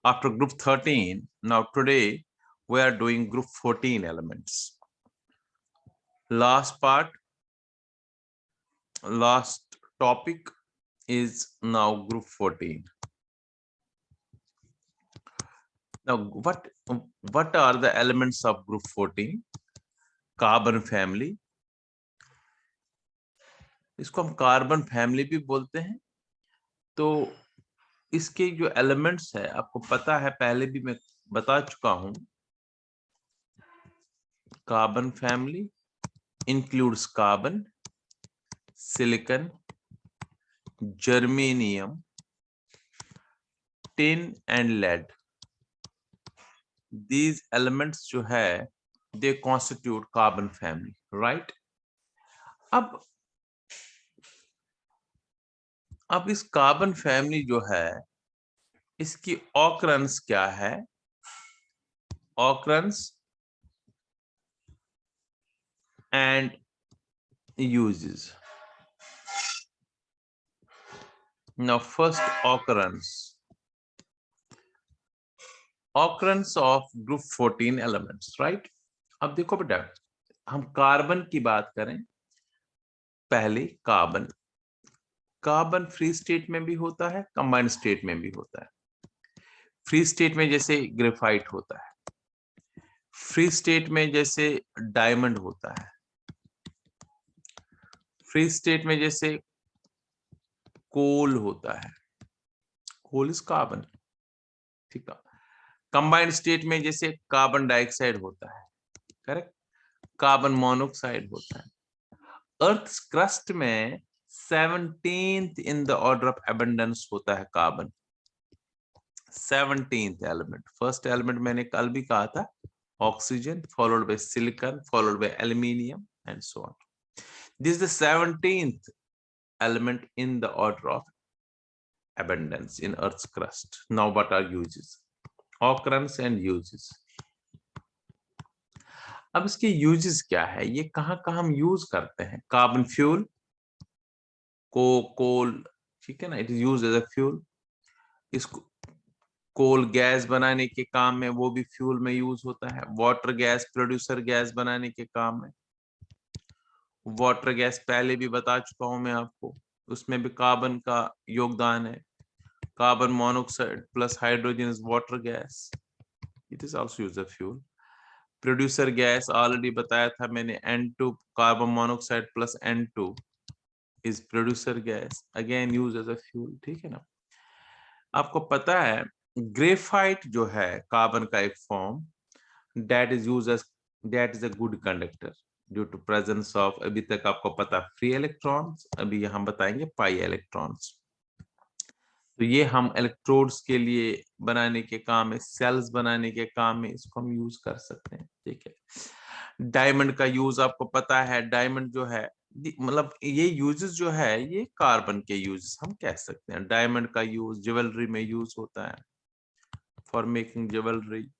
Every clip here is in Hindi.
after group 13. Now today we are doing group 14 elements. Last topic is now group 14. Now what are the elements of group 14? Carbon family, इसको हम कार्बन फैमिली भी बोलते हैं। तो इसके जो एलिमेंट्स है आपको पता है, पहले भी मैं बता चुका हूं। Carbon family includes carbon, silicon, germanium, tin and lead. These elements जो है they constitute carbon family, right? अब इस कार्बन फैमिली जो है इसकी ऑकरेंस क्या है? Occurrence and uses. Now first occurrence of group 14 elements, right? अब देखो बेटा, हम कार्बन की बात करें। पहले कार्बन फ्री स्टेट में भी होता है, कंबाइंड स्टेट में भी होता है। फ्री स्टेट में जैसे ग्रेफाइट होता है, फ्री स्टेट में जैसे डायमंड होता है, फ्री स्टेट में जैसे कोल होता है, कोल इज कार्बन, ठीक है। कंबाइंड स्टेट में जैसे कार्बन डाइऑक्साइड होता है, करेक्ट, कार्बन मोनोऑक्साइड होता है। अर्थ क्रस्ट में 17th in the order of abundance होता है carbon, 17th element. First element मैंने कल भी कहा था oxygen, followed by silicon, followed by aluminium and so on. This is the 17th element in the order of abundance in Earth's crust. Now what are uses? Occurrence and uses. अब इसके यूजेस क्या है, ये कहाँ हम यूज करते हैं? कार्बन फ्यूल, कोल, ठीक है ना, it is use as a fuel. इसको कोल गैस बनाने के काम में, वो भी फ्यूल में यूज होता है। वाटर गैस, प्रोड्यूसर गैस बनाने के काम में। वाटर गैस पहले भी बता चुका हूं मैं आपको, उसमें भी कार्बन का योगदान है। Carbon monoxide plus hydrogen is water gas, it is also used as fuel. Producer gas already बताया था मैंने, N2 carbon monoxide plus N2 is producer gas, again use as a fuel, ठीक है ना। आपको पता है ग्रेफाइट जो है कार्बन का एक form, that is a good conductor due to presence of, अभी तक आपको पता फ्री इलेक्ट्रॉन्स, अभी यहां बताएंगे पाई इलेक्ट्रॉन्स। तो ये हम इलेक्ट्रोड्स के लिए बनाने के काम में, सेल्स बनाने के काम में इसको हम यूज कर सकते हैं, ठीक है। डायमंड का यूज आपको पता है, डायमंड जो है, मतलब ये यूजेस जो है ये कार्बन के यूजेस हम कह सकते हैं। डायमंड का यूज ज्वेलरी में यूज होता है, फॉर मेकिंग ज्वेलरी,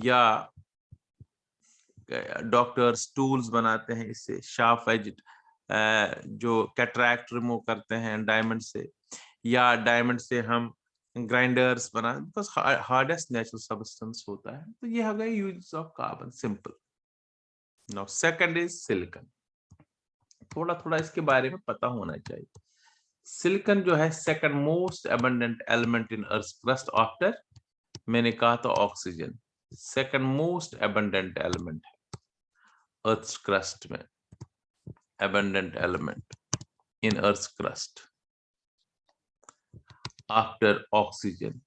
या डॉक्टर्स टूल्स बनाते हैं इससे, शार्प एज जो कैटरैक्ट रिमूव करते हैं डायमंड से, या डायमंड से हम ग्राइंडर्स बना, बिकॉज हार्डेस्ट नेचुरल सब्सटेंस होता है। तो ये हो गया use of carbon, simple. Now second is silicon. थोड़ा इसके बारे में पता होना चाहिए। सिलिकॉन जो है second most abundant element in earth crust after, मैंने कहा था oxygen, second most abundant element है अर्थ क्रस्ट में, abundant element in Earth's crust after oxygen।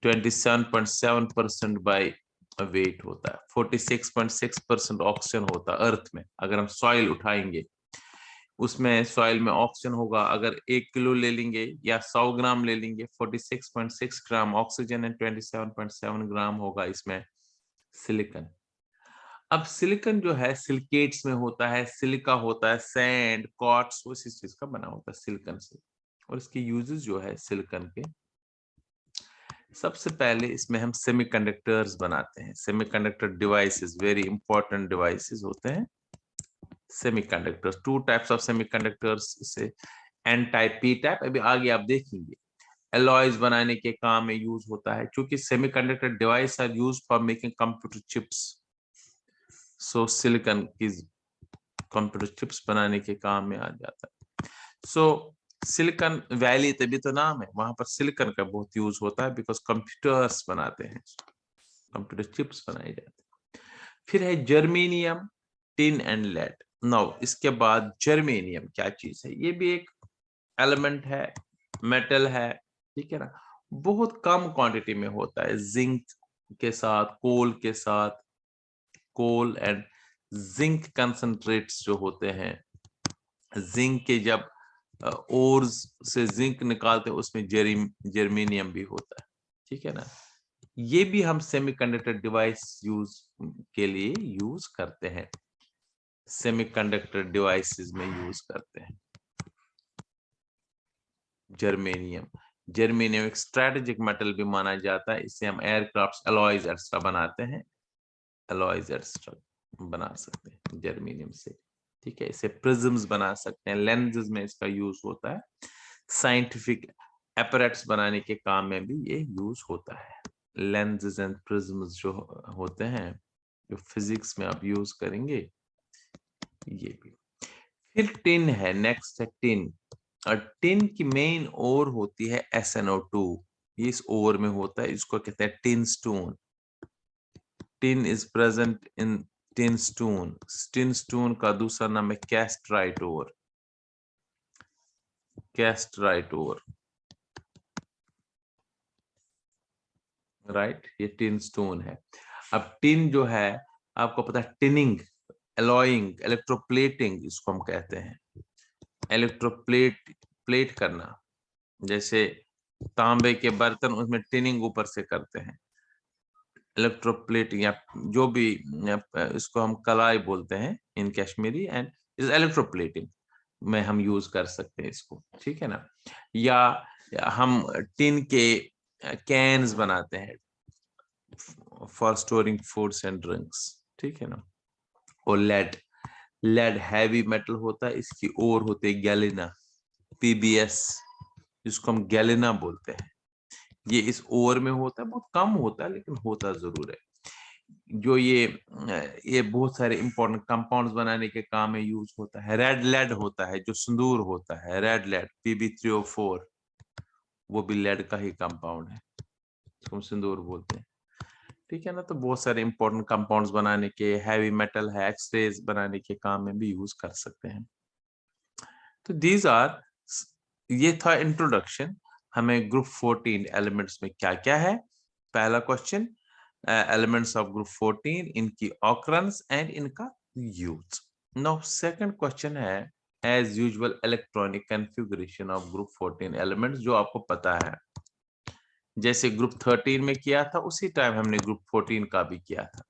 27.7% by weight होता है, 46.6% ऑक्सीजन होता है अर्थ में। अगर हम सॉइल उठाएंगे, उसमें सॉइल में ऑक्सीजन होगा, अगर 1 किलो ले लेंगे या 100 ग्राम ले लेंगे, 46.6 ग्राम ऑक्सीजन एंड 27.7 ग्राम होगा इसमें सिलिकॉन। अब सिलिकॉन जो है सिलिकेट्स में होता है, सिलिका होता है, सैंड, क्वार्ट्ज, उसी चीज का बना होता है सिलिकॉन से। और इसके यूजेस जो है सिलिकॉन के, सबसे पहले इसमें हम सेमीकंडक्टर्स बनाते हैं। Semiconductor devices, very important devices होते हैं सेमीकंडक्टर्स। 2 टाइप्स ऑफ सेमीकंडक्टर्स से, एन टाइप, पी टाइप, अभी आगे आप देखेंगे। एलॉयज बनाने के काम में यूज होता है, क्योंकि semiconductor device are used for making computer chips, so silicon की कंप्यूटर चिप्स बनाने के काम में आ जाता है। सो सिलिकॉन वैली तभी तो नाम है, वहां पर सिलिकॉन का बहुत यूज होता है, बिकॉज कंप्यूटर्स बनाते हैं, कंप्यूटर चिप्स बनाए जाते हैं। फिर है germanium, tin and lead. Now इसके बाद जर्मेनियम क्या चीज है, ये भी एक एलिमेंट है, मेटल है, ठीक है ना, बहुत कम क्वांटिटी में होता है, जिंक के साथ, कोल के साथ, कोल एंड जिंक कंसंट्रेट्स जो होते हैं, जिंक के जब ओर्स से जिंक निकालते हैं उसमें जर्मेनियम भी होता है, ठीक है ना। ये भी हम सेमीकंडक्टर डिवाइस यूज के लिए यूज करते हैं, सेमीकंडक्टर डिवाइसेस में यूज करते हैं जर्मेनियम। जर्मेनियम एक स्ट्रेटेजिक मेटल भी माना जाता है, इससे हम एयरक्राफ्ट अलॉयज एक्स्ट्रा बनाते हैं, अलॉयज एक्स्ट्रा बना सकते हैं जर्मेनियम से, ठीक है। इसे प्रिज्म्स बना सकते हैं, लेंसेज में इसका यूज होता है, साइंटिफिक एपरेट्स बनाने के काम में भी ये यूज होता है। लेंसेज एंड प्रिज्म्स जो होते हैं, जो फिजिक्स में आप यूज करेंगे, ये भी। फिर टिन है, नेक्स्ट है टिन। और टिन की मेन ओर होती है SnO2, ये इस ओर में होता है, इसको कहते हैं tin stone. Tin is present in tin stone. Tin stone का दूसरा नाम है कैस्ट्राइट ओर, कैस्ट्राइट ओर, राइट, ये टिन स्टोन है। अब टिन जो है, आपको पता है टिनिंग, एलॉइंग, इलेक्ट्रोप्लेटिंग इसको हम कहते हैं, प्लेट करना, जैसे तांबे के बर्तन, उसमें टिनिंग ऊपर से करते हैं, इलेक्ट्रोप्लेटिंग, या जो भी इसको हम कलाई बोलते हैं इन कश्मीरी, एंड इज इलेक्ट्रोप्लेटिंग में हम यूज कर सकते हैं इसको, ठीक है ना। या हम टिन के कैन्स बनाते हैं for storing foods and drinks, ठीक है ना। और लेड, लेड हैवी मेटल होता है, इसकी ओर होते है गैलिना, PBS, जिसको हम गैलिना बोलते हैं, ये इस ओर में होता है, बहुत कम होता है लेकिन होता जरूर है। जो ये बहुत सारे इंपॉर्टेंट कंपाउंड्स बनाने के काम में यूज होता है। रेड लेड होता है, जो सिंदूर होता है, रेड लेड PB3O4, वो भी लेड का ही कंपाउंड है, इसको हम सिंदूर बोलते हैं, ठीक है ना। तो बहुत सारे इंपॉर्टेंट कंपाउंड्स बनाने के, हैवी मेटल है, एक्सरेज बनाने के काम में भी यूज कर सकते हैं। तो दीज आर, ये था इंट्रोडक्शन, हमें ग्रुप 14 एलिमेंट्स में क्या क्या है। पहला क्वेश्चन, एलिमेंट्स ऑफ ग्रुप 14, इनकी ऑकरेंस एंड इनका यूज। नाउ सेकंड क्वेश्चन है, as usual electronic configuration of group 14 elements, जो आपको पता है, जैसे ग्रुप 13 में किया था उसी टाइम हमने ग्रुप 14 का भी किया था,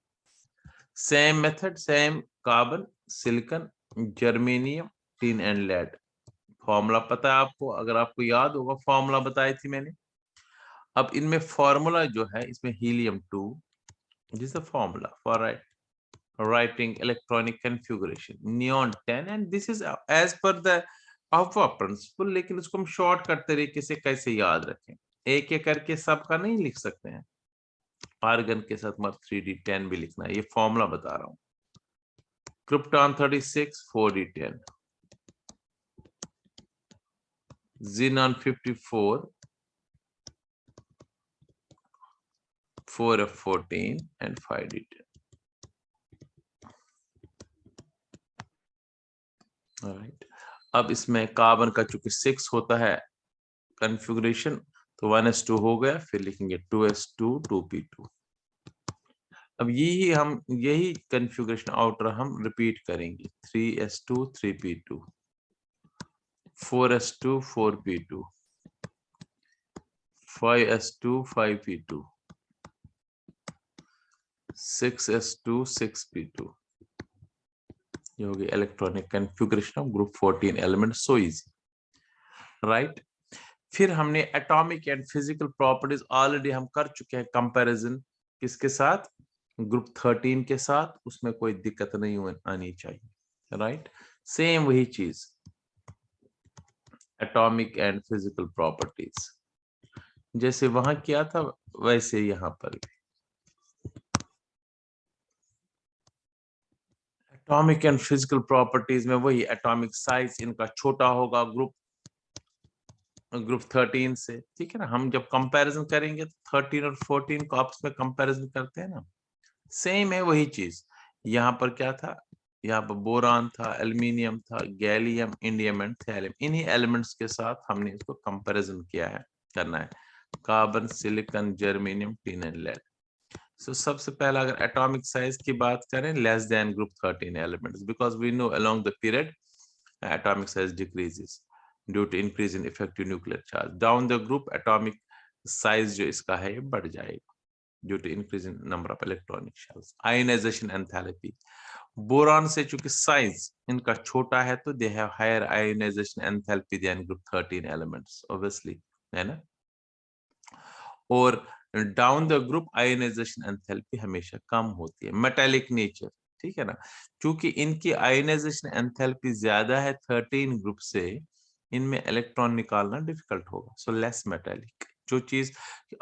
same method, same, carbon, silicon, germanium, tin and lead. Formula पता है आपको, अगर आपको याद होगा फॉर्मूला बताई थी मैंने। अब इनमें फॉर्मूला जो है, इसमें हीलियम-2, this the formula for writing electronic configuration, neon-10, and this is as per the Aufbau principle, लेकिन उसको हम शॉर्टकट तरीके से कैसे याद रखें, एक एक करके सबका नहीं लिख सकते हैं, आर्गन के साथ मत 3d10 भी लिखना है, ये फॉर्मूला बता रहा हूं। Krypton 36 4d10, xenon 54 4f14 and 5d10। Right, अब इसमें कार्बन का चूंकि 6 होता है कॉन्फ़िगरेशन, तो 1s2 हो गया, फिर लिखेंगे 2s2 2p2। अब यही कॉन्फ़िगरेशन आउटर हम रिपीट करेंगे, 3s2 3p2, 4s2 4p2, 5s2 5p2, 6s2 6p2। ये होगी electronic configuration of group 14 element, so easy, right. फिर हमने atomic and physical properties already हम कर चुके हैं कंपैरिजन, किसके साथ, ग्रुप 13 के साथ, उसमें कोई दिक्कत नहीं आनी चाहिए, राइट। सेम वही चीज, एटॉमिक एंड फिजिकल प्रॉपर्टीज। जैसे वहां किया था वैसे यहाँ पर भी। एटॉमिक एंड फिजिकल प्रॉपर्टीज में वही एटॉमिक साइज इनका छोटा होगा ग्रुप 13 से, ठीक है ना। हम जब कंपैरिजन करेंगे तो 13 और 14 को आपस में कंपैरिजन करते हैं ना, सेम है वही चीज। यहाँ पर क्या था, यहाँ पर बोरान था, एल्यूमिनियम था, गैलियम, इंडियम एंड थैलियम, इन्हीं एलिमेंट्स के साथ हमने इसको कंपैरिजन किया है, करना है। Carbon, silicon, germanium, tin and lead. So सबसे पहला अगर एटॉमिक साइज की बात करें, less than group 13 elements, because we know along the period atomic size decreases due to increase in effective nuclear charge. Down the group atomic size जो इसका है ये बढ़ जाएगा due to increase in number of electronic shells. Ionization enthalpy. Boron से चूंकि साइज इनका छोटा है तो they have higher ionisation enthalpy than group 13 elements, obviously, है ना। और down the group ionisation enthalpy हमेशा कम होती है। मेटालिक नेचर, ठीक है ना, क्योंकि इनकी आयोनाइजेशन एंथैल्पी ज्यादा है 13 ग्रुप से, इनमें इलेक्ट्रॉन निकालना डिफिकल्ट होगा, सो लेस मेटालिक। जो चीज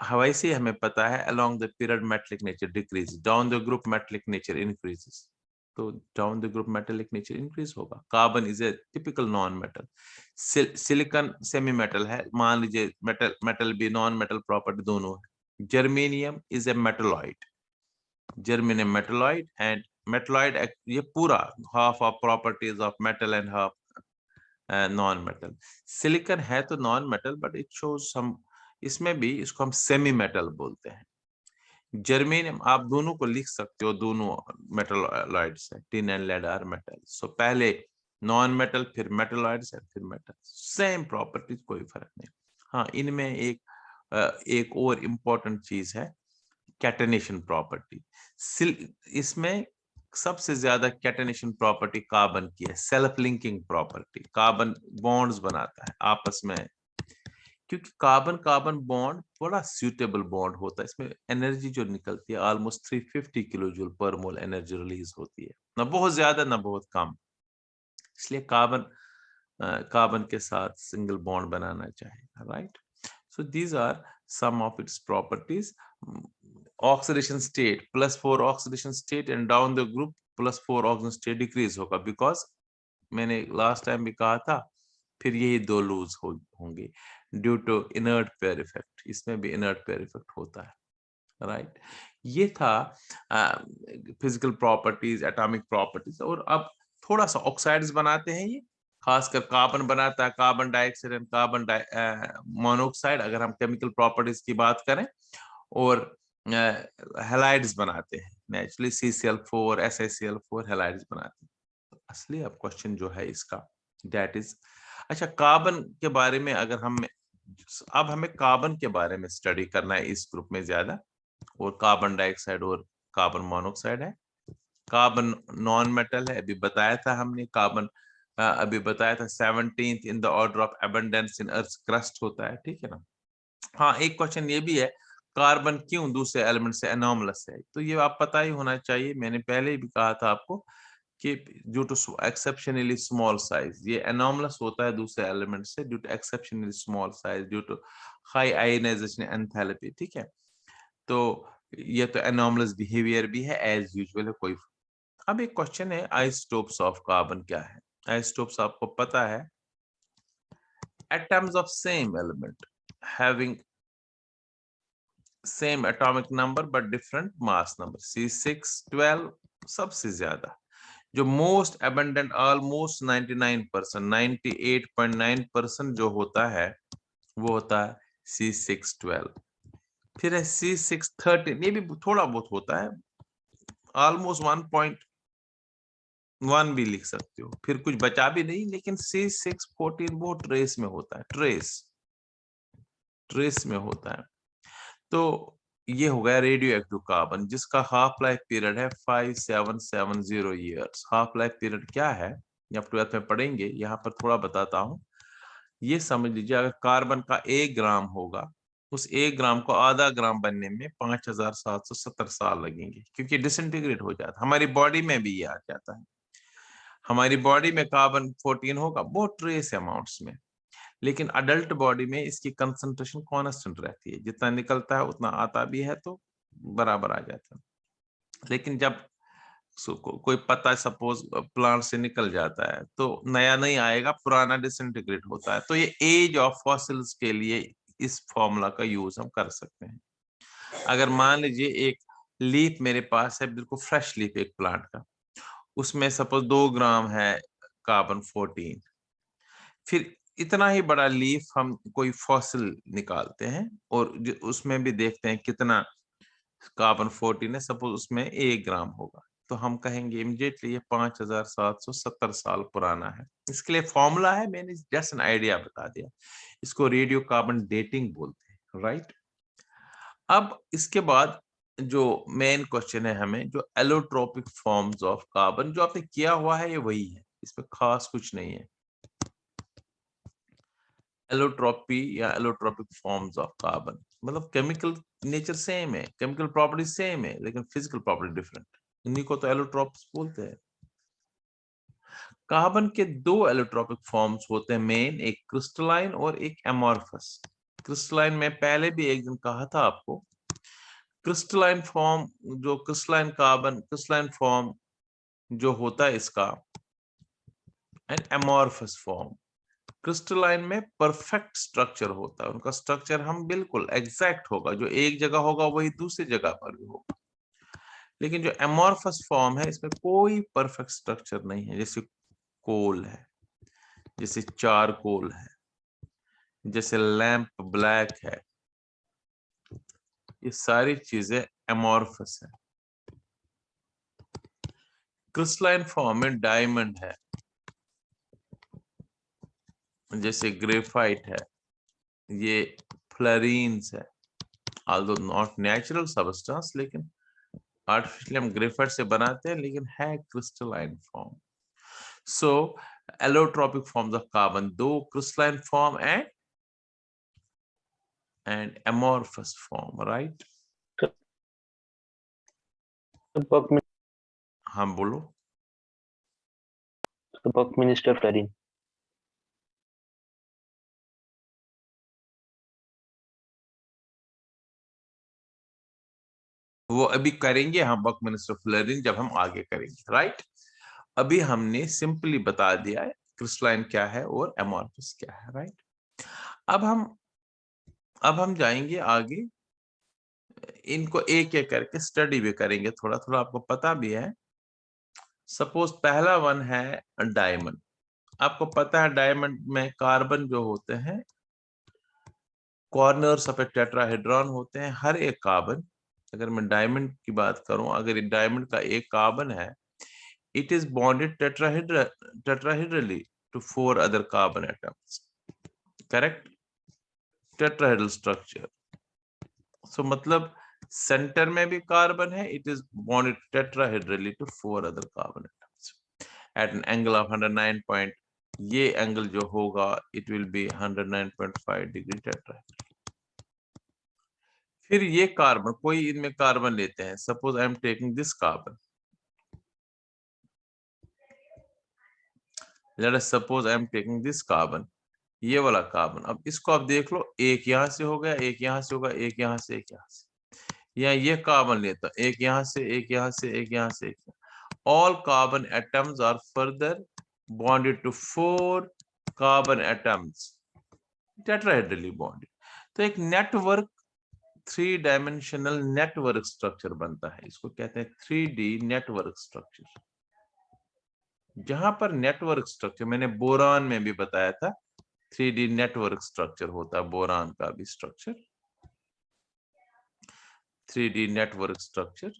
हवाई से हमें पता है, along the period metallic nature decrease, down the group metallic nature increases, तो down the group metallic nature increase होगा। Carbon is a typical non metal, silicon semi metal है, मान लीजिए मेटल भी नॉन मेटल प्रॉपर्टी दोनों है। Germanium is a metalloid, germanium metalloid, and metalloid ये पूरा half of properties of metal and half non metal. Silicon है तो non metal but it shows some, इसमें भी इसको हम सेमी मेटल बोलते हैं। जर्मेनियम आप दोनों को लिख सकते हो, दोनों मेटलॉइड्स है, tin and lead are metal. So पहले नॉन मेटल, फिर मेटलॉइड्स है, फिर मेटल, सेम प्रॉपर्टीज, कोई फर्क नहीं। हाँ, इनमें एक और इम्पोर्टेंट चीज है, कैटेनेशन प्रॉपर्टी। इसमें सबसे ज्यादा कैटेनेशन प्रॉपर्टी कार्बन की है, self linking property. Carbon bonds बनाता है आपस में, क्योंकि कार्बन कार्बन बॉन्ड बड़ा सूटेबल बॉन्ड होता है, इसमें एनर्जी जो निकलती है ऑलमोस्ट 350 किलो जूल पर मोल एनर्जी रिलीज होती है, ना बहुत ज्यादा ना बहुत कम। इसलिए कार्बन कार्बन के साथ सिंगल बॉन्ड बनाना चाहिए, right. So these are some of its properties. Oxidation state +4 oxidation state, and down the group +4 oxidation state decrease होगा, बिकॉज मैंने लास्ट टाइम भी कहा था, फिर यही दो लूज होंगे due to inert pair effect, इसमें भी इनर्ट पेयर इफेक्ट होता है, राइट। ये था फिजिकल प्रॉपर्टीज, एटॉमिक प्रॉपर्टीज। और अब थोड़ा सा ऑक्साइड्स बनाते हैं ये, खासकर कार्बन बनाता है, carbon dioxide and carbon monoxide अगर हम केमिकल प्रॉपर्टीज की बात करें, और हैलाइड्स बनाते हैं नेचुरली, CCl4 SiCl4 हैलाइड्स बनाते हैं। तो असली अब क्वेश्चन जो है इसका, दैट इज, अच्छा कार्बन के बारे में अगर हम, अब हमें कार्बन के बारे में स्टडी करना है इस ग्रुप में ज्यादा, और कार्बन डाइऑक्साइड और कार्बन मोनोऑक्साइड है। कार्बन नॉन मेटल है, अभी बताया था हमने, कार्बन अभी बताया था 17th in the order of abundance in earth crust होता है, ठीक है ना। हाँ, एक क्वेश्चन ये भी है, कार्बन क्यों दूसरे एलिमेंट से एनॉमलस है, तो ये आप पता ही होना चाहिए, मैंने पहले भी कहा था आपको कि due to exceptionally small size, ये एनॉमलस होता है दूसरे एलिमेंट से due to exceptionally small size, due to high ionisation enthalpy, ठीक है। तो ये तो एनॉमलस बिहेवियर भी है, एज यूजुअल है, कोई। अब एक क्वेश्चन है, आइसोटोप्स ऑफ कार्बन क्या है। आइसोटोप्स आपको पता है, atoms of same element having same atomic number but different mass number, C612 सबसे ज्यादा। जो मोस्ट एबंडेंट ऑलमोस्ट 99%, 98.9% जो होता है वो होता है C612। फिर है C613, ये भी थोड़ा बहुत होता है, ऑलमोस्ट 1.1 भी लिख सकते हो, फिर कुछ बचा भी नहीं। लेकिन C614 वो ट्रेस में होता है, ट्रेस में होता है। तो ये हो गया रेडियो एक्टिव कार्बन, जिसका हाफ लाइफ पीरियड है 5770 ईयर्स। हाफ लाइफ पीरियड क्या है ये आप 12th में पढ़ेंगे, यहाँ पर थोड़ा बताता हूँ। ये समझ लीजिए, अगर कार्बन का 1 ग्राम होगा, उस 1 ग्राम को आधा ग्राम बनने में 5770 साल लगेंगे, क्योंकि डिसइंटीग्रेट हो जाता है। हमारी बॉडी में भी ये आ जाता है, हमारी बॉडी में कार्बन 14 होगा बहुत ट्रेस अमाउंट्स में, लेकिन अडल्ट बॉडी में इसकी कंसंट्रेशन कांस्टेंट रहती है, जितना निकलता है उतना आता भी है तो बराबर आ जाता है। लेकिन जब कोई पत्ता सपोज प्लांट से निकल जाता है तो नया नहीं आएगा, पुराना डिसइंटीग्रेट होता है। तो ये एज ऑफ फॉसिल्स के लिए इस फॉर्मूला का यूज हम कर सकते हैं। अगर मान लीजिए एक लीफ मेरे पास है, बिल्कुल फ्रेश लीफ एक प्लांट का, उसमें सपोज 2 ग्राम है कार्बन 14, फिर इतना ही बड़ा लीफ हम कोई फॉसिल निकालते हैं और उसमें भी देखते हैं कितना कार्बन 14 है, सपोज उसमें 1 ग्राम होगा, तो हम कहेंगे इमीडिएटली ये 5770 साल पुराना है। इसके लिए फॉर्मूला है, मैंने जस्ट एन आइडिया बता दिया। इसको रेडियो कार्बन डेटिंग बोलते हैं, राइट। अब इसके बाद जो मेन क्वेश्चन है हमें, जो एलोट्रोपिक फॉर्म्स ऑफ कार्बन, जो आपने किया हुआ है ये वही है, इसमें खास कुछ नहीं है। एलोट्रोपी या एलोट्रोपिक फॉर्म्स ऑफ कार्बन मतलब केमिकल नेचर सेम है, केमिकल प्रॉपर्टी सेम है, लेकिन फिजिकल प्रॉपर्टी डिफरेंट। इन्हीं को तो एलोट्रोप्स बोलते हैं। कार्बन के 2 एलोट्रोपिक फॉर्म्स होते हैं मेन, एक क्रिस्टलाइन और एक एमॉर्फस। क्रिस्टलाइन में पहले भी एक दिन कहा था आपको, क्रिस्टलाइन फॉर्म, जो क्रिस्टलाइन कार्बन, क्रिस्टलाइन फॉर्म जो होता है इसका, एंड एमॉर्फस फॉर्म। क्रिस्टलाइन में परफेक्ट स्ट्रक्चर होता है, उनका स्ट्रक्चर हम बिल्कुल एग्जैक्ट होगा, जो एक जगह होगा वही दूसरी जगह पर भी होगा। लेकिन जो एमॉर्फस फॉर्म है इसमें कोई परफेक्ट स्ट्रक्चर नहीं है, जैसे कोल है, जैसे चारकोल है, जैसे लैंप ब्लैक है, ये सारी चीजें एमॉर्फस है। क्रिस्टलाइन फॉर्म में डायमंड है, जैसे ग्रेफाइट है, ये फ्लोरीन्स है, although नॉट नेचुरल सबस्टेंस, लेकिन आर्टिफिशियली हम ग्रेफाइट से बनाते हैं, लेकिन है crystalline form. So allotropic forms of carbon, 2 crystalline form and amorphous form, right? हाँ बोलो। Buckminster Fuller। वो अभी करेंगे हम, बकमिंस्टर फ्लोरीन जब हम आगे करेंगे, राइट। अभी हमने सिंपली बता दिया है क्रिस्टलाइन क्या है और एमॉर्फस क्या है, राइट। अब हम जाएंगे आगे, इनको एक एक करके स्टडी भी करेंगे, थोड़ा थोड़ा आपको पता भी है। सपोज पहला वन है डायमंड। आपको पता है डायमंड में कार्बन जो होते हैं कॉर्नर्स ऑफ ए टेट्राहेड्रॉन होते हैं। हर एक कार्बन, अगर मैं डायमंड की बात करूं, अगर डायमंड का एक कार्बन है, it is bonded tetrahedrally to 4 other carbon atoms, correct? Tetrahedral structure, so मतलब सेंटर में भी कार्बन है, it is bonded tetrahedrally to 4 other carbon atoms at an angle of 109 point, ये एंगल जो होगा it will be 109.5 degree tetrahedral। फिर ये कार्बन, कोई इनमें कार्बन लेते हैं, suppose I am taking this carbon, let us suppose I am taking this carbon, ये वाला कार्बन। अब इसको आप देख लो, एक यहां से हो गया, एक यहां से होगा, एक यहां से, एक यहां से, या ये कार्बन लेता, एक यहां से, एक यहां से, एक यहां से, एक all carbon atoms are further bonded to 4 carbon atoms tetrahedrally bonded. तो एक नेटवर्क, 3 डायमेंशनल नेटवर्क स्ट्रक्चर बनता है, इसको कहते हैं 3D नेटवर्क स्ट्रक्चर। जहां पर नेटवर्क स्ट्रक्चर, मैंने बोरान में भी बताया था 3D नेटवर्क स्ट्रक्चर होता है, बोरान का भी structure 3D network structure.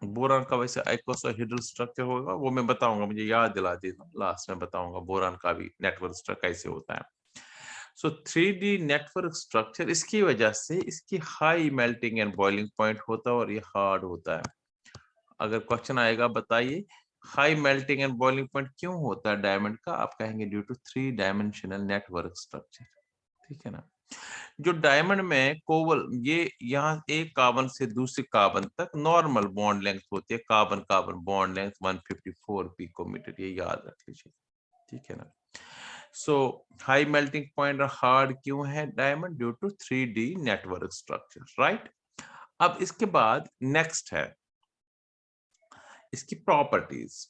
Boron का वैसे आइकोसाहेड्रल स्ट्रक्चर होगा, वो मैं बताऊंगा, मुझे याद दिला दीजिए, लास्ट में बताऊंगा बोरान का भी नेटवर्क स्ट्रक्चर कैसे होता है। सो 3D नेटवर्क स्ट्रक्चर, इसकी वजह से इसकी high melting and boiling point होता है और ये हार्ड होता है। अगर क्वेश्चन आएगा बताइए high melting and boiling point क्यों होता है डायमंड का, आप कहेंगे due to 3 dimensional network structure, ठीक है ना। जो डायमंड में कोवल, ये यहाँ एक कार्बन से दूसरी कार्बन तक नॉर्मल बॉन्ड लेंथ होती है, carbon carbon bond length 154 picometre, ये याद रख लीजिए, ठीक है ना। सो हाई मेल्टिंग पॉइंट और हार्ड क्यों है diamond? Due to 3D network structure, right. अब इसके बाद नेक्स्ट है इसकी प्रॉपर्टीज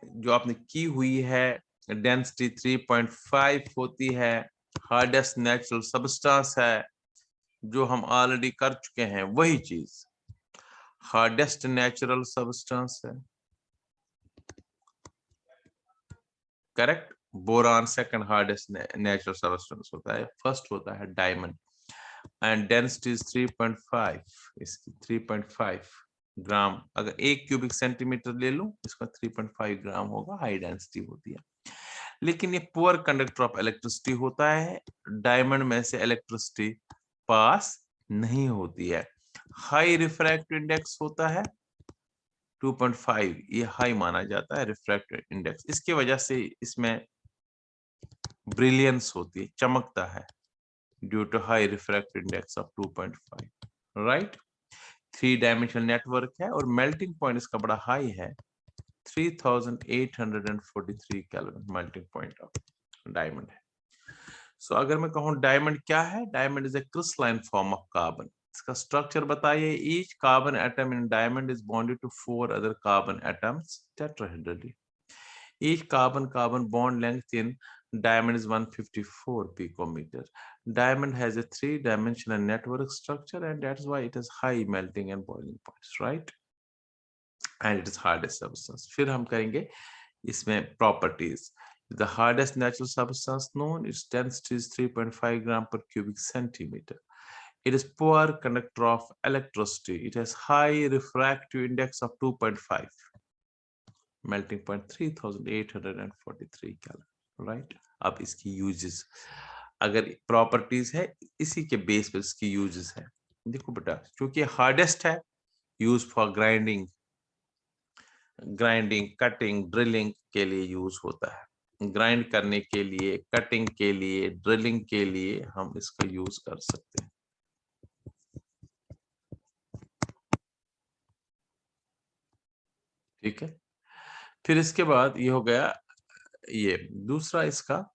जो आपने की हुई है। डेंसिटी 3.5 होती है, हार्डेस्ट नेचुरल सब्सटेंस है, जो हम ऑलरेडी कर चुके हैं वही चीज हार्डेस्ट नेचुरल सब्सटेंस है, correct. Boron second hardest natural substance होता है, फर्स्ट होता है डायमंड एंड डेंसिटी इज 3.5, इसकी 3.5 ग्राम। अगर 1 क्यूबिक सेंटीमीटर ले लूं इसका 3.5 ग्राम होगा, हाई डेंसिटी होती है। लेकिन ये पुअर कंडक्टर ऑफ इलेक्ट्रिसिटी होता है, डायमंड में से इलेक्ट्रिसिटी पास नहीं होती है। हाई रिफ्रैक्टिव इंडेक्स होता है 2.5, ये हाई माना जाता है रिफ्रैक्टिव इंडेक्स, इसकी वजह से इसमें ब्रिलियंस होती है, चमकता है, due to high refractive index of 2.5, right. 3 dimensional network है और मेल्टिंग पॉइंट इसका बड़ा हाई है, 3843 kelvin melting point of diamond है। सो अगर मैं कहूं डायमंड क्या है, diamond is a crystalline form of carbon. इसका स्ट्रक्चर बताइए। Each carbon atom in diamond is bonded to 4 other carbon atoms tetrahedrally. Each carbon bond length in diamond is 154 picometer. Diamond has a 3-dimensional network structure and that's why it has high melting and boiling points, right? And it is hardest substance. फिर हम करेंगे इसमें properties. The hardest natural substance known, its density is 3.5 gram per cubic centimeter. It is poor conductor of electricity. It has high refractive index of 2.5. Melting point 3843 Kelvin, right? अब इसकी यूजेस, अगर प्रॉपर्टीज है इसी के बेस पर इसकी यूजेस है। देखो बेटा, क्योंकि हार्डेस्ट है, use for grinding, cutting, drilling के लिए यूज होता है। ग्राइंड करने के लिए, कटिंग के लिए, ड्रिलिंग के लिए हम इसका यूज कर सकते हैं, ठीक है। फिर इसके बाद ये हो गया, ये दूसरा इसका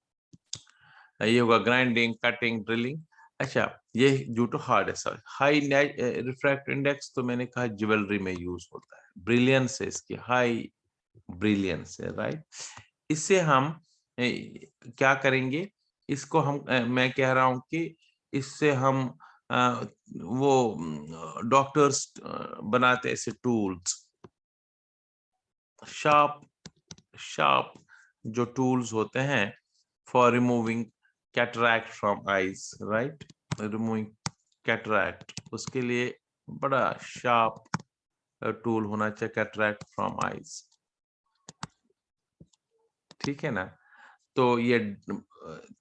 ये होगा ग्राइंडिंग, कटिंग, ड्रिलिंग। अच्छा, ये due to hardest. High refractive index तो मैंने कहा ज्वेलरी में यूज होता है, ब्रिलियंस है इसकी, हाई ब्रिलियंस है, राइट। इससे हम क्या करेंगे, इसको हम मैं कह रहा हूं कि इससे हम वो डॉक्टर्स बनाते ऐसे टूल्स, शार्प शार्प जो टूल्स होते हैं for removing cataract from eyes, right. Removing cataract, उसके लिए बड़ा शार्प टूल होना चाहिए, कैटरैक्ट फ्रॉम आईज, ठीक है ना। तो ये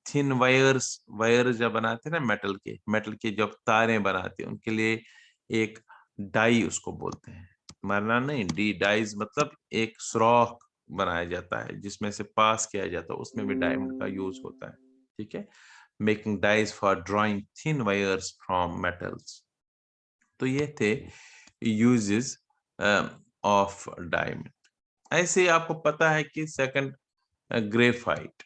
थिन वायर्स जब बनाते हैं ना, मेटल के जब तारें बनाते हैं उनके लिए एक डाई उसको बोलते हैं, मरना नहीं, डाइज मतलब एक सुराख बनाया जाता है जिसमें से पास किया जाता है, उसमें भी डायमंड का यूज होता है, ठीक है। Making dies for drawing thin wires from metals. तो ये थे यूजेस ऑफ डायमंड। ऐसे आपको पता है कि सेकंड ग्रेफाइट,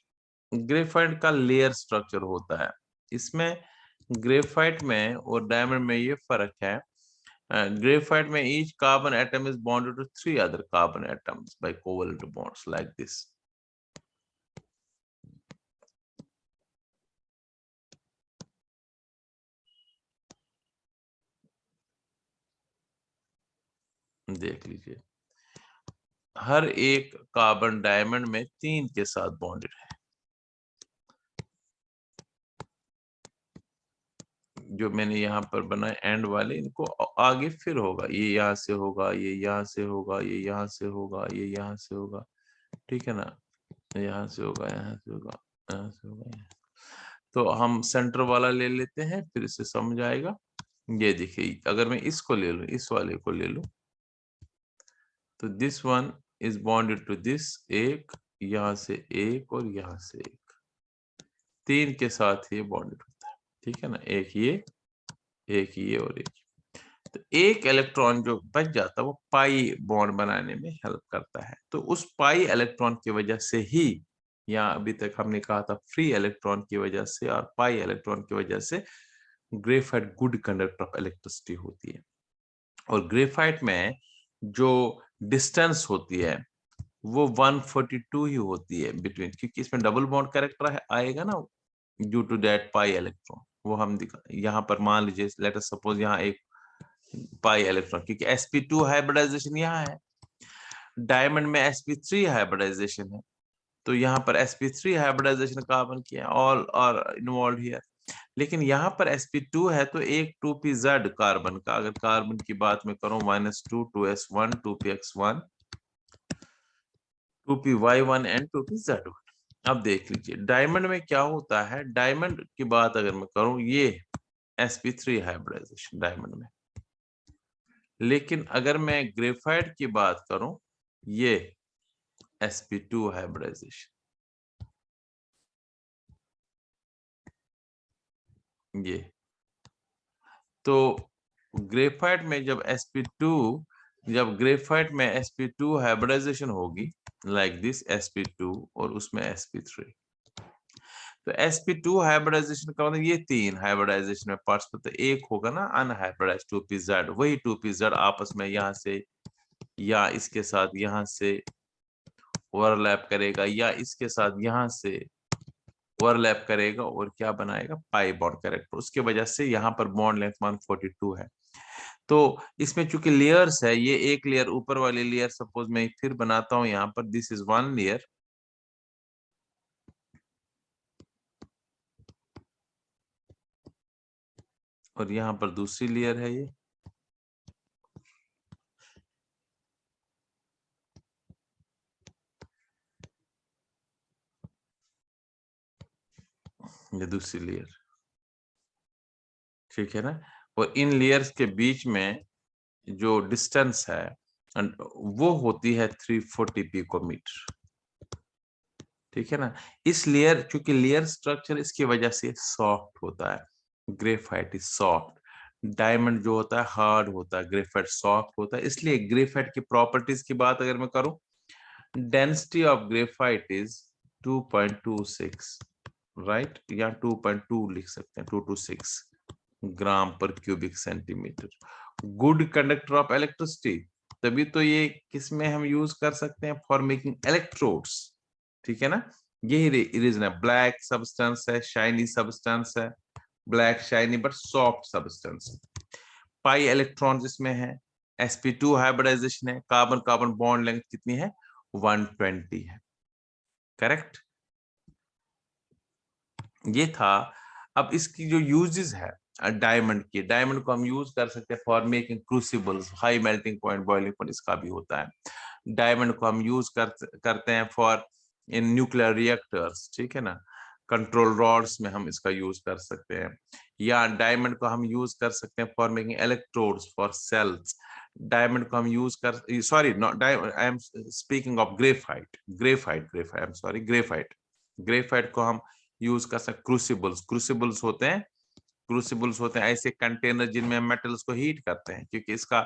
ग्रेफाइट का लेयर स्ट्रक्चर होता है। इसमें ग्रेफाइट में और डायमंड में ये फर्क है, ग्रेफाइट में each carbon atom is bonded to 3 other carbon atoms by covalent bonds like this. देख लीजिए, हर एक कार्बन डायमंड में 3 के साथ बॉन्डेड है। जो मैंने यहाँ पर बनाए एंड वाले, इनको आगे फिर होगा, ये यहाँ से होगा, ये यहाँ से होगा, ये यहाँ से होगा, ये यहाँ से होगा, ठीक है ना। यहाँ से होगा, यहाँ से होगा, यहाँ से होगा। तो हम सेंटर वाला ले लेते हैं, फिर इससे समझ आएगा। ये देखिए, अगर मैं इसको ले लूं, इस वाले को ले लूं, तो this one is bonded to this, एक यहाँ से एक और यहाँ से एक, 3 के साथ ये बॉन्डेड होता है, ठीक है ना। एक ये और एक। तो एक इलेक्ट्रॉन जो बच जाता है वो पाई बॉन्ड बनाने में हेल्प करता है। तो उस पाई इलेक्ट्रॉन की वजह से ही यहाँ अभी तक हमने कहा था फ्री इलेक्ट्रॉन की वजह से और पाई इलेक्ट्रॉन की वजह से graphite good conductor of electricity होती है। और ग्रेफाइट में जो डिस्टेंस होती है वो 142 ही होती है बिटवीन, क्योंकि इसमें डबल बॉन्ड कैरेक्टर आएगा ना due to that pi electron. वो हम यहाँ पर मान लीजिए, लेट अस सपोज यहाँ एक पाई इलेक्ट्रॉन, क्योंकि sp2 हाइब्रिडाइजेशन यहाँ है, डायमंड में sp3 हाइब्रिडाइजेशन है, तो यहाँ पर sp3 हाइब्रिडाइजेशन कार्बन की है, ऑल आर इन्वॉल्व हियर। लेकिन यहाँ पर sp2 है तो एक 2pz कार्बन का, अगर कार्बन की बात में करूं -2 2s1 2px1 2py1 and 2pz1। अब देख लीजिए डायमंड में क्या होता है, डायमंड की बात अगर मैं करूं ये sp3 हाइब्रिडाइजेशन डायमंड में, लेकिन अगर मैं ग्रेफाइट की बात करूं ये sp2 हाइब्रिडाइजेशन, ये तो ग्रेफाइट में जब ग्रेफाइट में sp2 हाइब्रिडाइजेशन होगी लाइक दिस sp2 और उसमें sp3, तो sp2 हाइब्रिडाइजेशन का मतलब ये 3 हाइब्रिडाइजेशन में पार्ट्स, तो एक होगा ना अनहाइब्रिडाइज्ड 2pz, वही 2pz आपस में यहाँ से या इसके साथ यहाँ से ओवरलैप करेगा या इसके साथ यहाँ से ओवरलैप करेगा और क्या बनाएगा, पाई बॉन्ड कैरेक्टर। उसके वजह से यहाँ पर बॉन्ड लेंथ 142 है। तो इसमें चूंकि लेयर्स है, ये एक लेयर ऊपर वाली लेयर सपोज मैं फिर बनाता हूं, यहाँ पर दिस इज वन लेयर, और यहाँ पर दूसरी लेयर है ये दूसरी लेयर, ठीक है ना। और इन लेयर्स के बीच में जो डिस्टेंस है वो होती है 340 पिकोमीटर, ठीक है ना। इस लेयर, चूंकि लेयर स्ट्रक्चर इसकी वजह से सॉफ्ट होता है, ग्रेफाइट इज सॉफ्ट, डायमंड जो होता है हार्ड होता है, ग्रेफाइट सॉफ्ट होता है। इसलिए ग्रेफाइट की प्रॉपर्टीज की बात अगर मैं करूं, density of graphite is 2.26, right, या 2.2 लिख सकते हैं, 226 ग्राम पर cubic centimetre. Good conductor of electricity, तभी तो ये किसमें हम यूज कर सकते हैं, फॉर मेकिंग इलेक्ट्रोड्स, ठीक है ना। यही रीजन है, ब्लैक सब्सटेंस है, शाइनी सब्सटेंस है, black shiny but soft substance. Pi electron जिसमें है, sp2 हाइब्रिडाइजेशन है, कार्बन कार्बन बॉन्ड लेंथ कितनी है, 120 है, करेक्ट। ये था। अब इसकी जो यूजेस है डायमंड की, डायमंड को हम यूज कर सकते हैं for making crucibles, high melting point, boiling point इसका भी होता है। डायमंड को हम यूज करते हैं फॉर इन न्यूक्लियर रिएक्टर्स, ठीक है ना, कंट्रोल रॉड्स में हम इसका यूज कर सकते हैं, या डायमंड को हम यूज कर सकते हैं for making electrodes for cells. Diamond को हम यूज कर, sorry not I am speaking of graphite, graphite I am sorry, graphite को हम यूज कर सकते। क्रूसिबल्स होते हैं ऐसे कंटेनर जिनमें मेटल्स को हीट करते हैं, क्योंकि इसका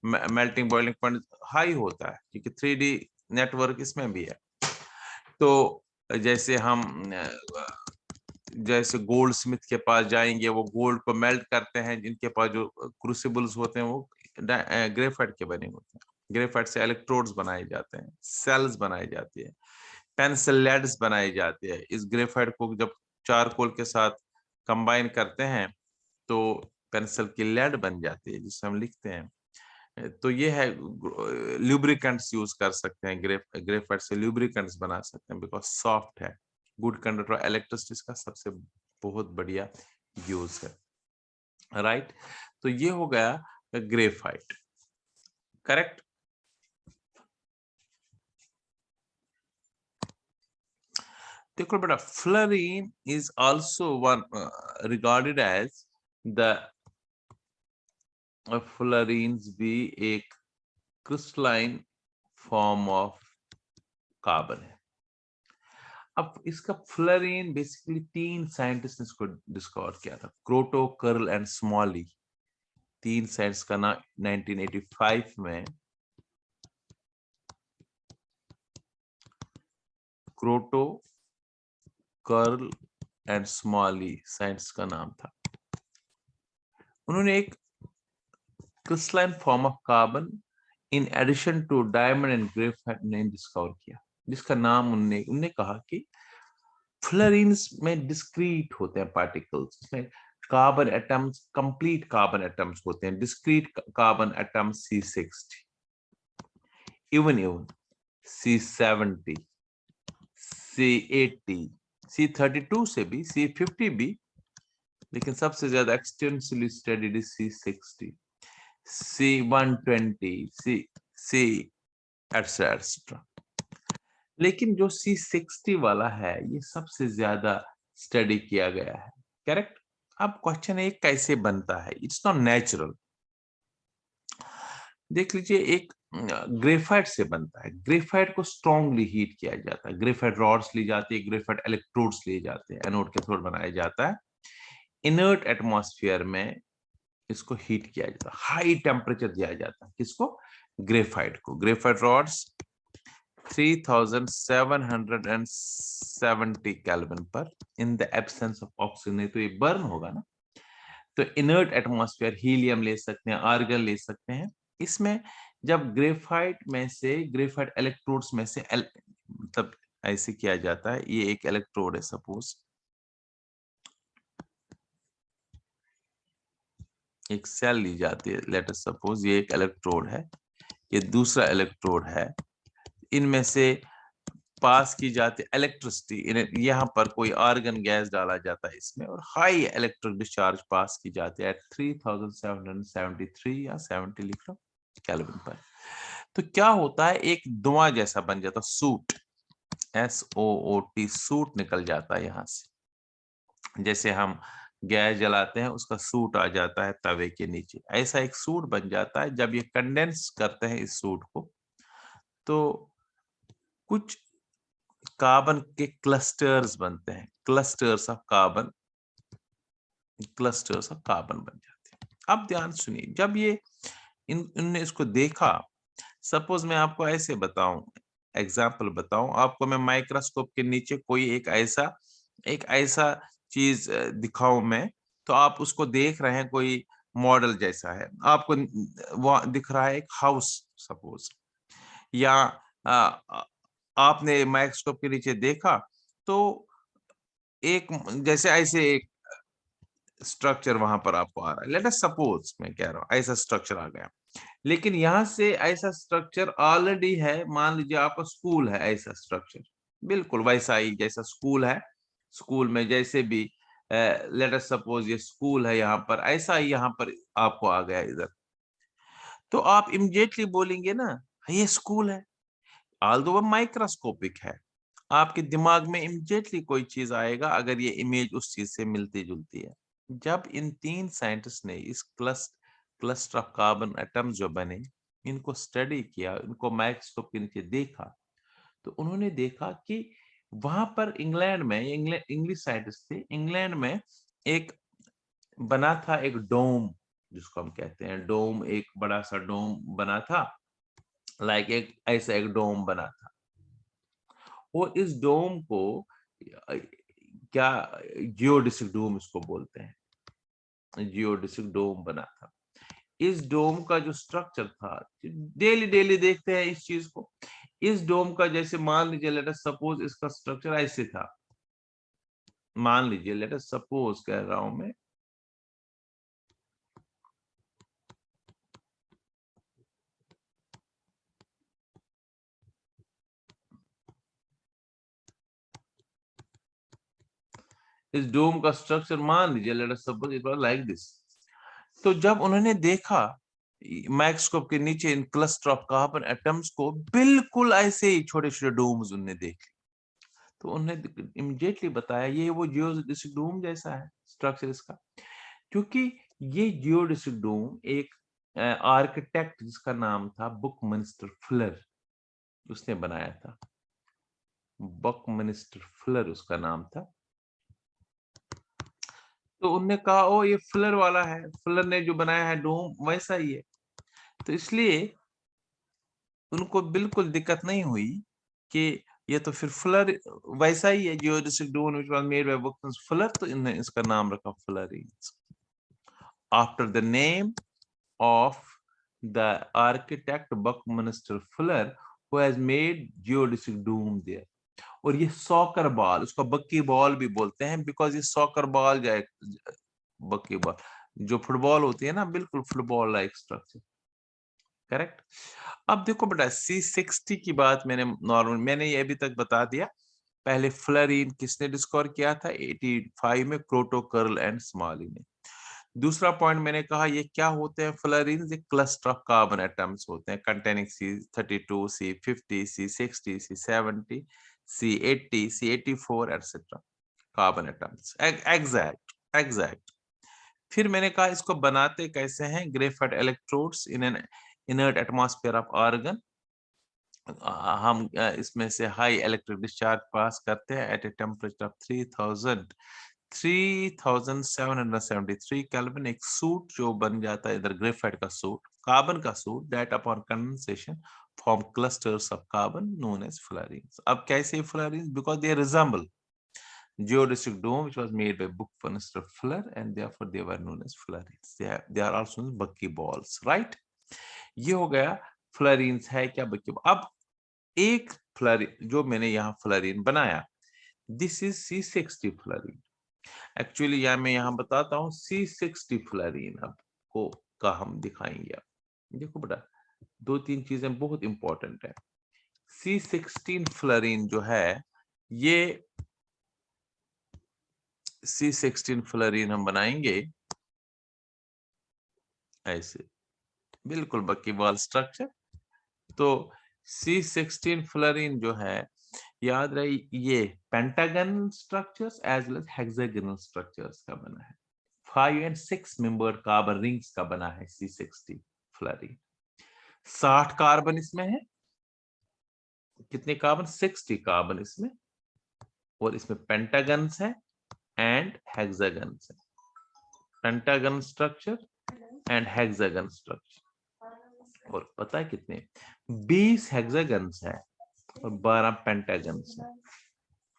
मेल्टिंग बॉइलिंग पॉइंट हाई होता है, क्योंकि 3D नेटवर्क इसमें भी है। तो जैसे गोल्ड स्मिथ के पास जाएंगे, वो गोल्ड को मेल्ट करते हैं, जिनके पास जो क्रूसिबल्स होते हैं वो ग्रेफाइट के बने होते हैं। ग्रेफाइट से इलेक्ट्रोड्स बनाए जाते हैं, सेल्स बनाई जाती है, पेंसिल लेड्स बनाई जाती है। इस ग्रेफाइट को जब चारकोल के साथ कंबाइन करते हैं तो पेंसिल की लेड बन जाती है जिससे हम लिखते हैं। तो ये है, ल्यूब्रिकेंट्स यूज कर सकते हैं, ग्रेफाइट से ल्यूब्रिकेंट्स बना सकते हैं बिकॉज सॉफ्ट है, गुड कंडक्टर इलेक्ट्रिसिटी का सबसे बहुत बढ़िया यूज है, राइट। तो ये हो गया ग्रेफाइट, करेक्ट। देखो बेटा, fullerene is also one regarded as the, fullerenes भी एक क्रिस्टलाइन फॉर्म ऑफ कार्बन है। अब इसका फ्लोरीन बेसिकली 3 साइंटिस्ट ने इसको डिस्कवर किया था, क्रोटो, कर्ल एंड स्मॉली। 3 साइंटिस्ट का नाम 1985 में Kroto, Curl and Smalley scientist का नाम था। उन्होंने एक crystalline form of carbon in addition to diamond and graphite ने डिस्कवर किया, जिसका नाम उन्होंने कहा कि फ्लोरीन्स में डिस्क्रीट होते हैं पार्टिकल्स, इसमें carbon atoms, complete carbon atoms होते हैं, discrete carbon atoms C60, even C70, C80, C32 से भी, C50 भी, लेकिन सबसे ज्यादा extensively studied is C60, C120, C etcetera. लेकिन जो C60 वाला है ये सबसे ज्यादा स्टडी किया गया है, करेक्ट। अब क्वेश्चन है कैसे बनता है, इट्स नॉट नेचुरल। देख लीजिए, एक ग्रेफाइट से बनता है। ग्रेफाइट को स्ट्रांगली हीट किया जाता है, ग्रेफाइट रॉड्स ली जाती है, ग्रेफाइट इलेक्ट्रोड्स लिए जाते हैं, एनोड कैथोड बनाया जाता है, इनर्ट एटमॉस्फेयर में इसको हीट किया जाता है, हाई टेम्परेचर दिया जाता है। किसको? ग्रेफाइट को। ग्रेफाइट रॉड्स 3770 केल्विन पर in the absence of oxygen. नहीं तो ये बर्न होगा ना। तो इनर्ट एटमॉस्फेयर, हीलियम ले सकते हैं, आर्गन ले सकते हैं। इसमें जब ग्रेफाइट में से, ग्रेफाइट इलेक्ट्रोड्स में से मतलब ऐसे किया जाता है, ये एक इलेक्ट्रोड है, सपोज एक सेल ली जाती है, लेट अस सपोज ये एक इलेक्ट्रोड है, ये दूसरा इलेक्ट्रोड है, इनमें से पास की जाती है इलेक्ट्रिसिटी, यहाँ पर कोई आर्गन गैस डाला जाता है इसमें, और हाई इलेक्ट्रिक डिस्चार्ज पास की जाती है एट 3773 या 70 लिख लो केल्विन पर। तो क्या होता है, एक धुआं जैसा बन जाता है, सूट, SOOT, सूट निकल जाता है यहाँ से। जैसे हम गैस जलाते हैं, उसका सूट आ जाता है तवे के नीचे, ऐसा एक सूट बन जाता है। जब ये कंडेंस करते हैं इस सूट को, तो कुछ कार्बन के क्लस्टर्स बनते हैं, क्लस्टर्स ऑफ कार्बन बन जाते हैं। अब ध्यान सुनिए, जब ये इनने इसको देखा, सपोज मैं आपको ऐसे बताऊं, एग्जाम्पल बताऊं आपको, मैं माइक्रोस्कोप के नीचे कोई एक ऐसा चीज दिखाऊं मैं, तो आप उसको देख रहे हैं, कोई मॉडल जैसा है आपको, वो दिख रहा है एक हाउस सपोज, या आपने माइक्रोस्कोप के नीचे देखा तो एक जैसे ऐसे एक स्ट्रक्चर वहां पर आपको आ रहा है, लेट अस सपोज, मैं कह रहा हूं ऐसा स्ट्रक्चर आ गया। लेकिन यहां से ऐसा स्ट्रक्चर ऑलरेडी है, मान लीजिए आपका स्कूल है, ऐसा स्ट्रक्चर बिल्कुल वैसा ही जैसा स्कूल है, स्कूल में जैसे भी लेट अस सपोज ये स्कूल है, यहाँ पर ऐसा ही यहाँ पर आपको आ गया इधर, तो आप इमीडिएटली बोलेंगे ना ये स्कूल है, ऑल्दो वो माइक्रोस्कोपिक है। आपके दिमाग में इमीडिएटली कोई चीज आएगा अगर ये इमेज उस चीज से मिलती जुलती है। जब इन तीन साइंटिस्ट ने इस क्लस्टर ऑफ कार्बन एटम्स जो बने, इनको स्टडी किया, इनको माइक्रोस्कोप के नीचे देखा, तो उन्होंने देखा कि वहां पर इंग्लैंड में, इंग्लिश साइंटिस्ट थे, इंग्लैंड में एक बना था एक डोम, जिसको हम कहते हैं डोम, एक बड़ा सा डोम बना था, लाइक एक ऐसा एक डोम बना था। और इस डोम को क्या, जियोडिसिक डोम इसको बोलते हैं, जियोडिसिक डोम बना था। इस डोम का जो स्ट्रक्चर था, डेली डेली देखते हैं इस चीज को, इस डोम का जैसे मान लीजिए लेट अस सपोज इसका स्ट्रक्चर ऐसे था, मान लीजिए लेट अस सपोज कह रहा हूं मैं, इस डोम का स्ट्रक्चर मान लीजिए let us suppose it was like this. तो जब उन्होंने देखा माइक्रोस्कोप के नीचे इन क्लस्टर ऑफ कार्बन एटम्स को, बिल्कुल ऐसे ही छोटे छोटे डोम्स उन्होंने देखे, तो उन्होंने इमीडिएटली बताया ये वो जियोडिसिक डोम जैसा है स्ट्रक्चर इसका। क्योंकि ये जियोडिसिक डोम एक आर्किटेक्ट जिसका नाम था बुकमिंस्टर फुलर, उसने बनाया था, बकमिंस्टर फुलर उसका नाम था। तो उनने कहा ओ ये फुलर वाला है, फुलर ने जो बनाया है डोम वैसा ही है। तो इसलिए उनको बिल्कुल दिक्कत नहीं हुई कि ये तो फिर फुलर वैसा ही है, geodesic dome which was made by Buckminster Fuller, तो इन्होंने इसका नाम रखा fullerenes after the name of the architect Buckminster Fuller who has made geodesic dome there. और ये सॉकर बॉल, उसको बक्की बॉल भी बोलते हैं, बिकॉज ये सॉकर बॉल जाए, बक्की बॉल जो फुटबॉल होती है ना, बिल्कुल फुटबॉल लाइक स्ट्रक्चर। करेक्ट। अब देखो बेटा, C60 की बात मैंने ये अभी तक बता दिया। पहले फ्लोरीन किसने डिस्कवर किया था? 85 में क्रोटो, कर्ल एंड स्मॉली ने। दूसरा पॉइंट मैंने कहा, ये क्या होते हैं फ्लोरीन? ये क्लस्टर ऑफ कार्बन एटम्स होते हैं containing C32, C50, C60, C70, C80, C84 etcetera carbon atoms. Exact. फिर मैंने कहा इसको बनाते कैसे हैं? Graphite electrodes in an inert atmosphere of argon. हम इसमें से हाई इलेक्ट्रिक डिस्चार्ज पास करते हैं at a temperature of 3773 kelvin. एक सूट जो बन जाता है इधर, ग्रेफाइट का सूट, कार्बन का soot, that upon condensation form clusters of carbon known as fullerenes. अब कैसे fluorines? Because they resemble geodesic dome which was made by Buckminster Fuller, and therefore they were known as fluorines. They are also known as buckyballs, right? ये हो गया फ्लोरीन्स है क्या, बक्की। अब एक फ्लोरीन जो मैंने यहाँ फ्लोरीन बनाया, this is C60 fluorine. Actually यहाँ मैं यहाँ बताता हूँ C60 फ्लोरीन आपको का हम दिखाएंगे। देखो बेटा, दो तीन चीजें बहुत इंपॉर्टेंट है। C16 फ्लोरीन जो है, ये C16 फ्लोरीन हम बनाएंगे ऐसे, बिल्कुल बक्कीबाल स्ट्रक्चर। तो C16 फ्लोरीन जो है, याद रहे, ये pentagon structures as well as hexagonal structures का बना है। 5 and 6 मेंबर्ड कार्बन रिंग्स का बना है C60 फ्लोरीन। 60 कार्बन इसमें है। कितने कार्बन? 60 कार्बन इसमें, और इसमें पेंटागन्स है एंड हेक्सागन्स है। Pentagon structure and hexagon structure. और पता है कितने? 20 हेक्सागन्स है और 12 पेंटागन्स है।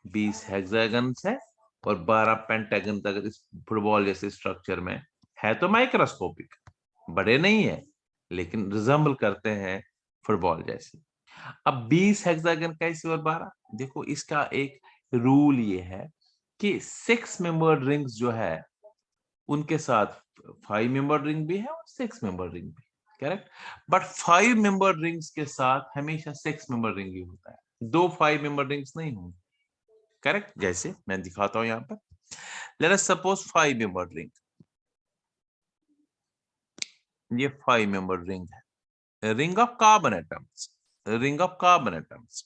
20 हेक्सागन्स है और 12 पेंटागन। अगर इस फुटबॉल जैसे स्ट्रक्चर में है तो माइक्रोस्कोपिक, बड़े नहीं है लेकिन रिजेंबल करते हैं फुटबॉल जैसे। अब 20 हेक्सागन कैसे और 12? देखो, इसका एक रूल ये है कि 6 मेंबर्ड रिंग्स जो है उनके साथ 5 मेंबर रिंग भी है और 6 मेंबर रिंग भी, करेक्ट। बट 5 मेंबर रिंग्स के साथ हमेशा 6 मेंबर रिंग ही होता है, 2 5 मेंबर रिंग्स नहीं होंगे, करेक्ट। जैसे मैं दिखाता हूं यहाँ पर, let us suppose 5 member ring, ये 5 मेंबर रिंग है, ring of carbon atoms, ring of carbon atoms.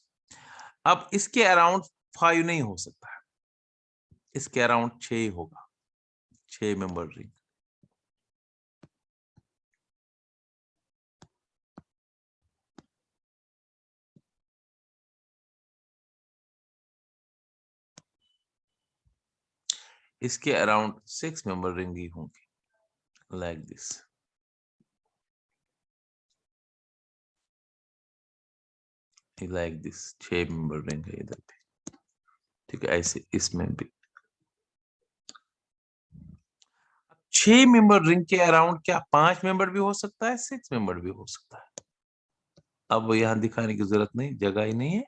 अब इसके अराउंड 5 नहीं हो सकता है, इसके अराउंड 6 होगा, 6 मेंबर रिंग। इसके अराउंड 6 मेंबर रिंग ही होंगे, like this. Like this 6 member ring है इधर भी, ठीक है। ऐसे इसमें भी 6 मेंबर रिंग के अराउंड क्या 5 मेंबर भी हो सकता है, 6 मेंबर भी हो सकता है। अब वो यहां दिखाने की जरूरत नहीं, जगह ही नहीं है।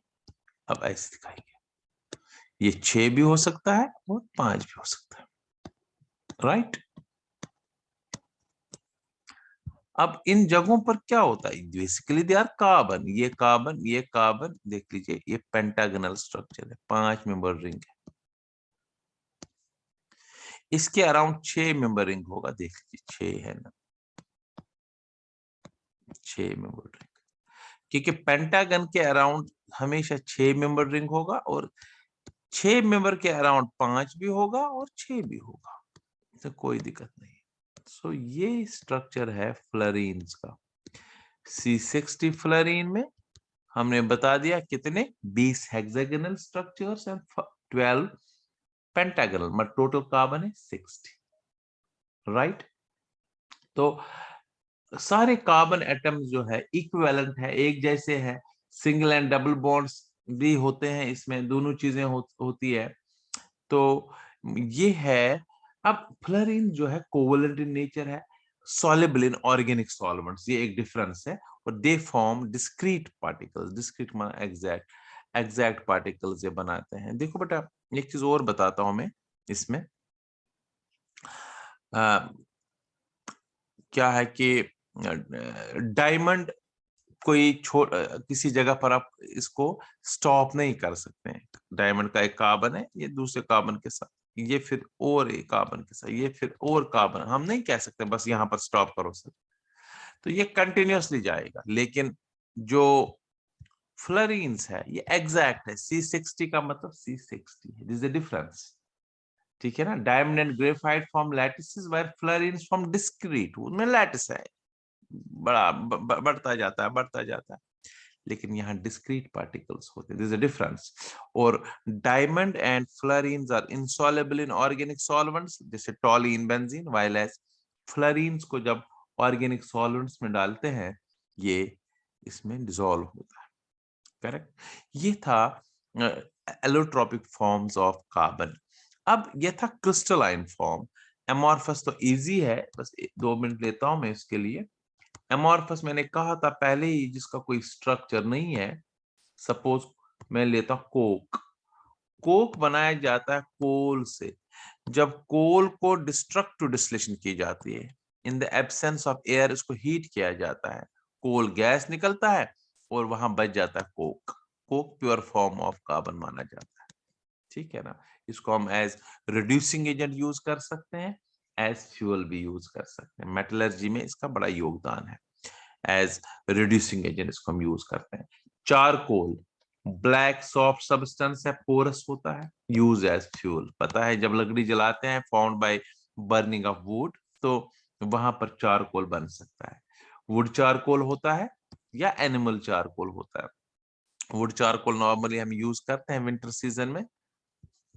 अब ऐसे दिखाएंगे, ये 6 भी हो सकता है और 5 भी हो सकता है, राइट। अब इन जगहों पर क्या होता है? बेसिकली दे आर कार्बन, ये कार्बन, ये कार्बन। देख लीजिए, ये पेंटागनल स्ट्रक्चर है, 5 मेंबर रिंग है। इसके अराउंड 6 मेंबर रिंग होगा, देख लीजिए 6 है ना, 6 मेंबर रिंग, क्योंकि पेंटागन के अराउंड हमेशा 6 मेंबर रिंग होगा, और 6 मेंबर के अराउंड 5 भी होगा और 6 भी होगा, तो कोई दिक्कत नहीं। सो ये स्ट्रक्चर है फ्लोरीन्स का। C60 फ्लोरीन में हमने बता दिया कितने, 20 हेक्सागोनल स्ट्रक्चर्स एंड 12 पेंटागोनल, मतलब टोटल कार्बन है 60, राइट। तो सारे कार्बन एटम्स जो है इक्विवेलेंट है, एक जैसे है, सिंगल एंड डबल बॉन्ड्स भी होते हैं, इसमें दोनों चीजें होती है। तो ये है। अब फ्लोरीन जो है कोवलेंट इन नेचर है, सॉल्युबल इन ऑर्गेनिक सॉल्वेंट्स, ये एक डिफरेंस है। और they form discrete particles, discrete माना एग्जैक्ट, एग्जैक्ट पार्टिकल्स ये बनाते हैं। देखो बेटा, एक चीज और बताता हूं मैं इसमें। क्या है कि डायमंड कोई किसी जगह पर आप इसको स्टॉप नहीं कर सकते हैं। डायमंड का एक कार्बन है, ये दूसरे कार्बन के साथ, ये फिर और एक कार्बन के साथ, ये फिर और कार्बन, हम नहीं कह सकते बस यहाँ पर स्टॉप करो सर। तो ये कंटिन्यूअसली जाएगा। लेकिन जो फ्लोरीन्स है ये एग्जैक्ट है। C60 का मतलब C60 है, दिस इज द डिफरेंस। ठीक है ना। Diamond and graphite form lattices where fullerenes form discrete, उनमें लैटिस है, बढ़ता जाता है, बढ़ता जाता है। लेकिन यहाँ डिस्क्रीट पार्टिकल्स होते हैं, दिस इज डिफरेंस। और diamond and fullerenes are insoluble in organic solvents, जैसे toluene, benzene, while as fullerenes को जब ऑर्गेनिक सॉल्वेंट्स में डालते हैं ये इसमें डिसॉल्व होता है। करेक्ट। ये था एलोट्रोपिक फॉर्म्स ऑफ कार्बन। अब ये था क्रिस्टलाइन फॉर्म। एमॉर्फस तो इजी है, बस 2 मिनट लेता हूं मैं इसके लिए। एमॉर्फस मैंने कहा था पहले ही, जिसका कोई स्ट्रक्चर नहीं है। सपोज मैं लेता हूं कोक। कोक बनाया जाता है कोल से। जब कोल को डिस्ट्रक्टिव डिस्टिलेशन की जाती है, in the absence of air, इसको हीट किया जाता है, कोल गैस निकलता है और वहां बच जाता है Coke. Coke pure form of carbon माना जाता है। ठीक है ना। इसको हम एज रिड्यूसिंग एजेंट यूज कर सकते हैं, एज फ्यूल भी यूज कर सकते हैं। मेटलर्जी में इसका बड़ा योगदान है। एज रिड्यूसिंग एजेंट इसको हम यूज करते हैं। चारकोल ब्लैक सॉफ्ट सब्सटेंस है, पोरस होता है, यूज एज फ्यूल। पता है जब लकड़ी जलाते हैं, found by burning of would, तो वहां पर चारकोल बन सकता है। वुड चारकोल होता है या एनिमल चारकोल होता है। वुड चारकोल नॉर्मली हम यूज करते हैं विंटर सीजन में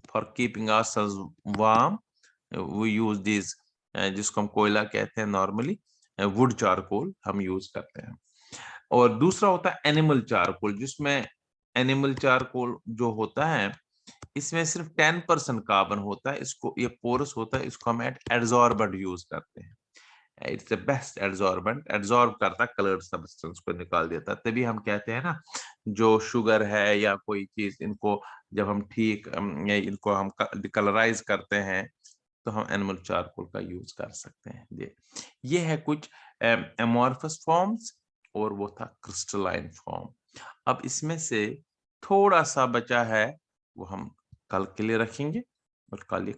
for keeping ourselves warm. We use this, जिसको हम कोयला कहते हैं नॉर्मली, वुड चारकोल हम यूज करते हैं। और दूसरा होता है एनिमल चारकोल, जिसमें एनिमल चारकोल जो होता है इसमें सिर्फ 10% कार्बन होता है। इसको, ये पोरस होता है, इसको हम एडजॉर्बेंट यूज करते हैं। It's the best adsorbent, adsorb करता है कलर्ड सब्सटेंस को, निकाल देता है। तभी हम कहते हैं ना, जो शुगर है या कोई चीज, इनको जब हम ठीक इनको हम कलराइज करते हैं तो हम एनिमल चारकोल का यूज कर सकते हैं। ये है कुछ एमॉर्फस फॉर्म्स, और वो था क्रिस्टलाइन फॉर्म। अब इसमें से थोड़ा सा बचा है, वो हम कल के लिए रखेंगे, और कल ये